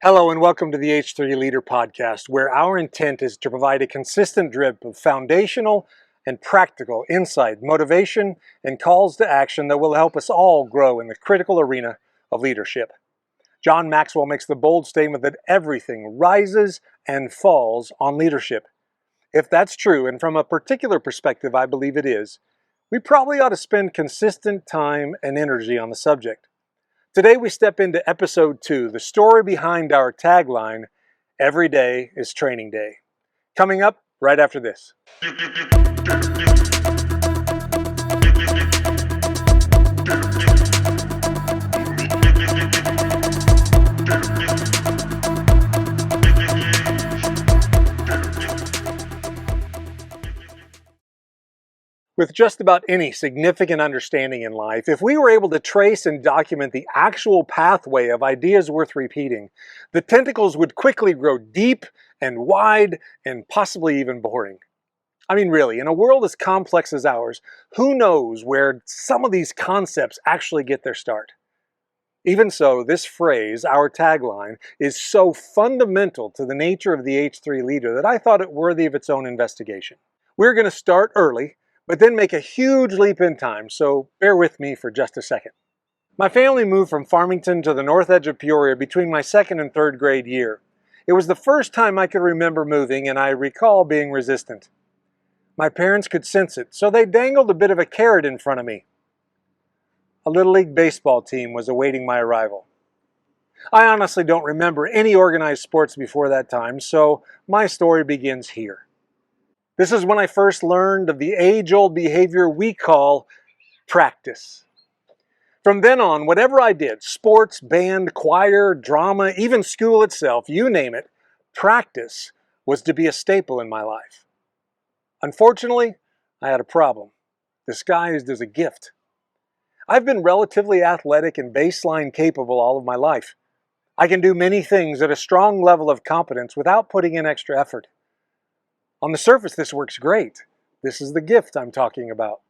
Hello and welcome to the H3 Leader Podcast, where our intent is to provide a consistent drip of foundational and practical insight, motivation, and calls to action that will help us all grow in the critical arena of leadership. John Maxwell makes the bold statement that everything rises and falls on leadership. If that's true, and from a particular perspective I believe it is, we probably ought to spend consistent time and energy on the subject. Today we step into episode 2, the story behind our tagline, Every Day is Training Day. Coming up right after this. With just about any significant understanding in life, if we were able to trace and document the actual pathway of ideas worth repeating, the tentacles would quickly grow deep and wide and possibly even boring. I mean, really, in a world as complex as ours, who knows where some of these concepts actually get their start? Even so, this phrase, our tagline, is so fundamental to the nature of the H3 leader that I thought it worthy of its own investigation. We're going to start early, but then make a huge leap in time, so bear with me for just a second. My family moved from Farmington to the north edge of Peoria between my second and third grade year. It was the first time I could remember moving, and I recall being resistant. My parents could sense it, so they dangled a bit of a carrot in front of me. A Little League baseball team was awaiting my arrival. I honestly don't remember any organized sports before that time, so my story begins here. This is when I first learned of the age-old behavior we call practice. From then on, whatever I did, sports, band, choir, drama, even school itself, you name it, practice was to be a staple in my life. Unfortunately, I had a problem, disguised as a gift. I've been relatively athletic and baseline capable all of my life. I can do many things at a strong level of competence without putting in extra effort. On the surface, this works great. This is the gift I'm talking about.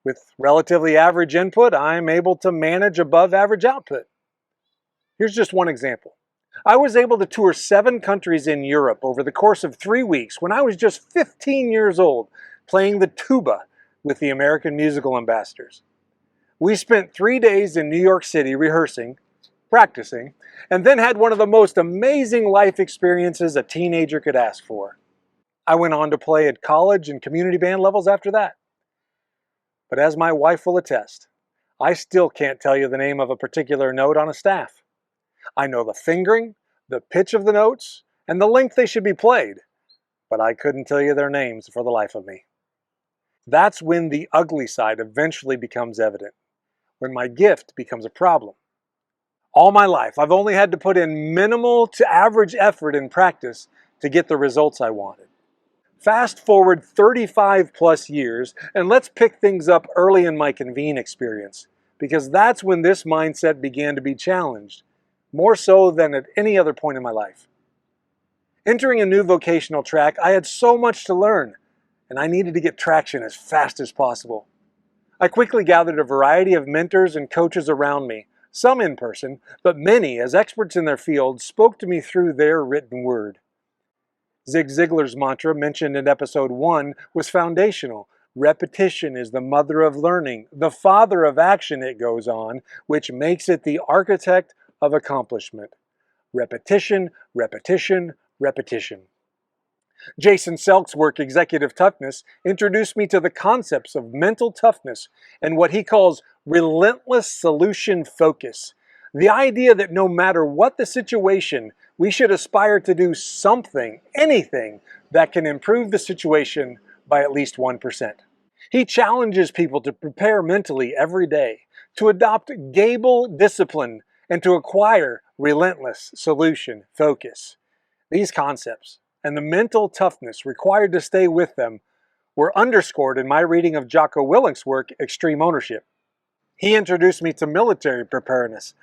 With relatively average input, I'm able to manage above average output. Here's just one example. I was able to tour 7 countries in Europe over the course of 3 weeks when I was just 15 years old, playing the tuba with the American Musical Ambassadors. We spent 3 days in New York City rehearsing, practicing, and then had one of the most amazing life experiences a teenager could ask for. I went on to play at college and community band levels after that. But as my wife will attest, I still can't tell you the name of a particular note on a staff. I know the fingering, the pitch of the notes, and the length they should be played, but I couldn't tell you their names for the life of me. That's when the ugly side eventually becomes evident, when my gift becomes a problem. All my life, I've only had to put in minimal to average effort in practice to get the results I wanted. Fast forward 35 plus years, and let's pick things up early in my convene experience, because that's when this mindset began to be challenged, more so than at any other point in my life. Entering a new vocational track, I had so much to learn, and I needed to get traction as fast as possible. I quickly gathered a variety of mentors and coaches around me, some in person, but many, as experts in their field, spoke to me through their written word. Zig Ziglar's mantra, mentioned in episode 1, was foundational. Repetition is the mother of learning, the father of action, it goes on, which makes it the architect of accomplishment. Repetition, repetition, repetition. Jason Selk's work, Executive Toughness, introduced me to the concepts of mental toughness and what he calls relentless solution focus. The idea that no matter what the situation, we should aspire to do something, anything, that can improve the situation by at least 1%. He challenges people to prepare mentally every day, to adopt Gable discipline, and to acquire relentless solution focus. These concepts and the mental toughness required to stay with them were underscored in my reading of Jocko Willink's work, Extreme Ownership. He introduced me to military preparedness,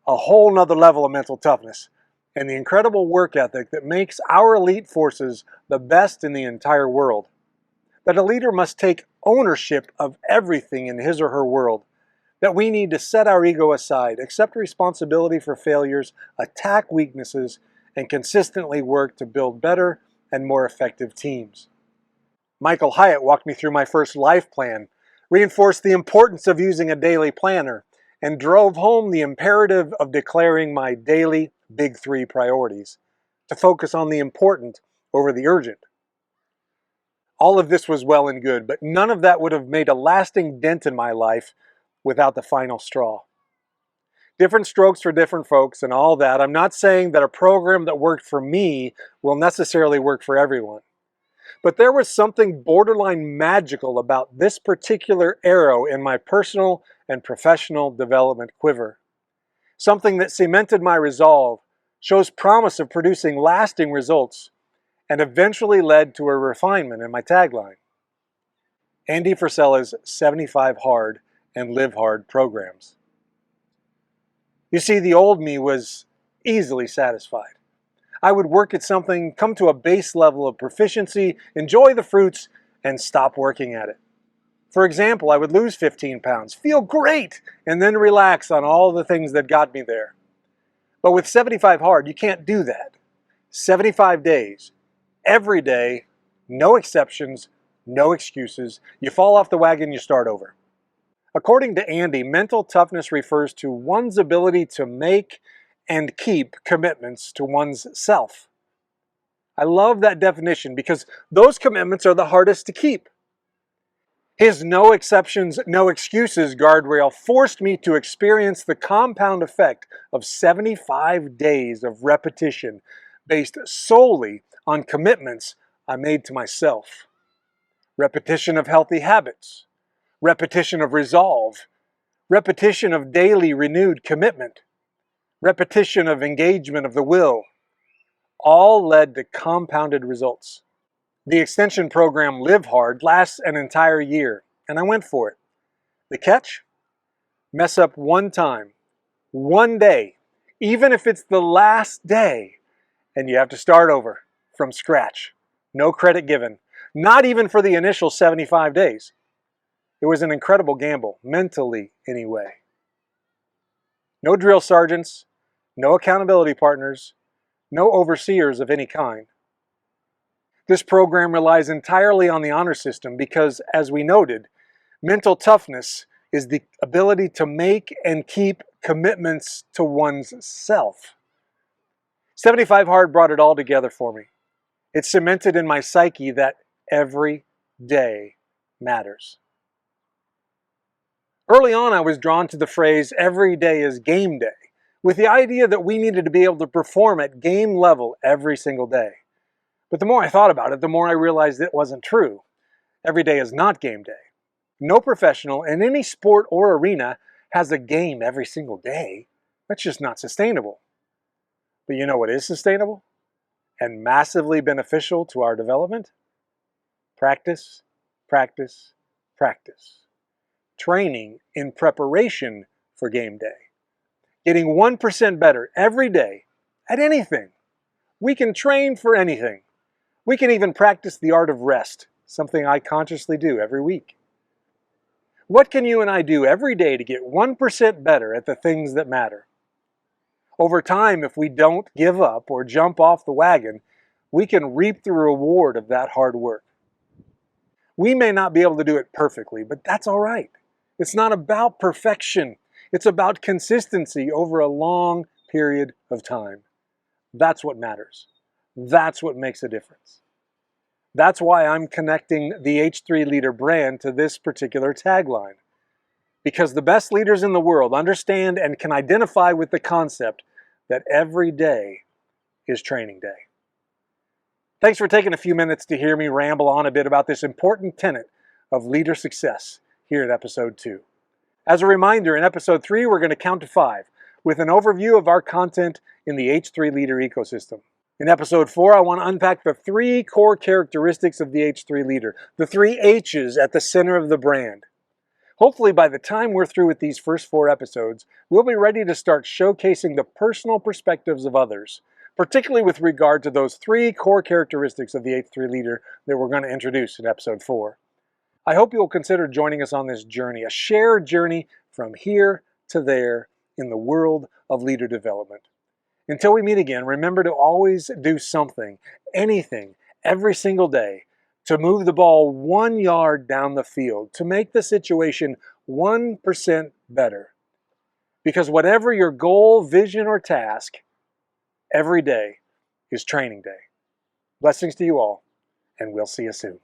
a whole nother level of mental toughness, and the incredible work ethic that makes our elite forces the best in the entire world. That a leader must take ownership of everything in his or her world, that we need to set our ego aside, accept responsibility for failures, attack weaknesses, and consistently work to build better and more effective teams. Michael Hyatt walked me through my first life plan, reinforced the importance of using a daily planner, and drove home the imperative of declaring my daily big three priorities to focus on the important over the urgent. All of this was well and good, but none of that would have made a lasting dent in my life without the final straw. Different strokes for different folks and all that. I'm not saying that a program that worked for me will necessarily work for everyone. But there was something borderline magical about this particular arrow in my personal and professional development quiver. Something that cemented my resolve, shows promise of producing lasting results, and eventually led to a refinement in my tagline. Andy Frisella's 75 Hard and Live Hard programs. You see, the old me was easily satisfied. I would work at something, come to a base level of proficiency, enjoy the fruits, and stop working at it. For example, I would lose 15 pounds, feel great, and then relax on all the things that got me there. But with 75 Hard, you can't do that. 75 days, every day, no exceptions, no excuses. You fall off the wagon, you start over. According to Andy, mental toughness refers to one's ability to make and keep commitments to one's self. I love that definition because those commitments are the hardest to keep. His no exceptions, no excuses guardrail forced me to experience the compound effect of 75 days of repetition based solely on commitments I made to myself. Repetition of healthy habits, repetition of resolve, repetition of daily renewed commitment, repetition of engagement of the will, all led to compounded results. The extension program Live Hard lasts an entire year, and I went for it. The catch? Mess up one time, one day, even if it's the last day, and you have to start over from scratch. No credit given, not even for the initial 75 days. It was an incredible gamble, mentally anyway. No drill sergeants, no accountability partners, no overseers of any kind. This program relies entirely on the honor system because, as we noted, mental toughness is the ability to make and keep commitments to one's self. 75 Hard brought it all together for me. It cemented in my psyche that every day matters. Early on, I was drawn to the phrase, every day is game day, with the idea that we needed to be able to perform at game level every single day. But the more I thought about it, the more I realized it wasn't true. Every day is not game day. No professional in any sport or arena has a game every single day. That's just not sustainable. But you know what is sustainable and massively beneficial to our development? Practice, practice, practice. Training in preparation for game day. Getting 1% better every day at anything. We can train for anything. We can even practice the art of rest, something I consciously do every week. What can you and I do every day to get 1% better at the things that matter? Over time, if we don't give up or jump off the wagon, we can reap the reward of that hard work. We may not be able to do it perfectly, but that's all right. It's not about perfection. It's about consistency over a long period of time. That's what matters. That's what makes a difference. That's why I'm connecting the H3 Leader brand to this particular tagline. Because the best leaders in the world understand and can identify with the concept that every day is training day. Thanks for taking a few minutes to hear me ramble on a bit about this important tenet of leader success here in episode 2. As a reminder, in episode 3, we're going to count to 5 with an overview of our content in the H3 Leader ecosystem. In episode 4, I want to unpack the 3 core characteristics of the H3 Leader, the 3 H's at the center of the brand. Hopefully, by the time we're through with these first 4 episodes, we'll be ready to start showcasing the personal perspectives of others, particularly with regard to those 3 core characteristics of the H3 Leader that we're going to introduce in episode 4. I hope you'll consider joining us on this journey, a shared journey from here to there in the world of leader development. Until we meet again, remember to always do something, anything, every single day to move the ball 1 yard down the field, to make the situation 1% better. Because whatever your goal, vision, or task, every day is training day. Blessings to you all, and we'll see you soon.